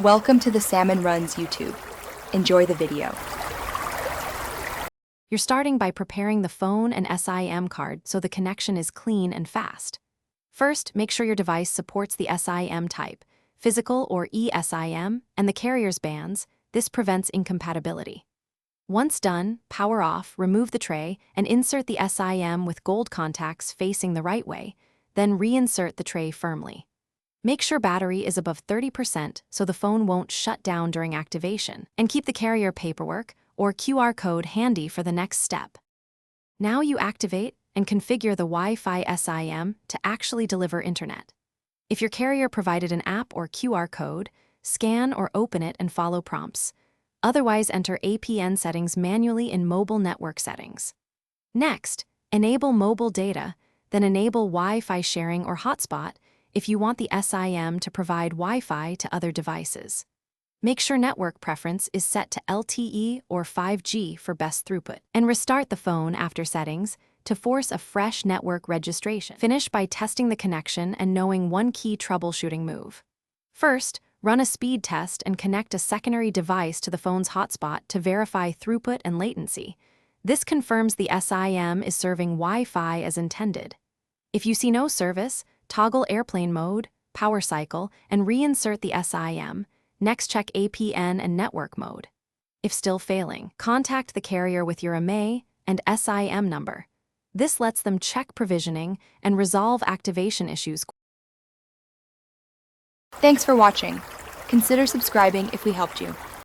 Welcome to the Salmon Runs YouTube. Enjoy the video. You're starting by preparing the phone and SIM card so the connection is clean and fast. First, make sure your device supports the SIM type, physical or eSIM, and the carrier's bands. This prevents incompatibility. Once done, power off, remove the tray, and insert the SIM with gold contacts facing the right way, then reinsert the tray firmly. Make sure battery is above 30% so the phone won't shut down during activation, and keep the carrier paperwork or QR code handy for the next step. Now you activate and configure the Wi-Fi SIM to actually deliver internet. If your carrier provided an app or QR code, scan or open it and follow prompts. Otherwise, enter APN settings manually in mobile network settings. Next, enable mobile data, then enable Wi-Fi sharing or hotspot if you want the SIM to provide Wi-Fi to other devices. Make sure network preference is set to LTE or 5G for best throughput, and restart the phone after settings to force a fresh network registration. Finish by testing the connection and knowing one key troubleshooting move. First, run a speed test and connect a secondary device to the phone's hotspot to verify throughput and latency. This confirms the SIM is serving Wi-Fi as intended. If you see no service, toggle airplane mode, power cycle, and reinsert the SIM. Next, check APN and network mode. If still failing, contact the carrier with your IMEI and SIM number. This lets them check provisioning and resolve activation issues. Thanks for watching. Consider subscribing if we helped you.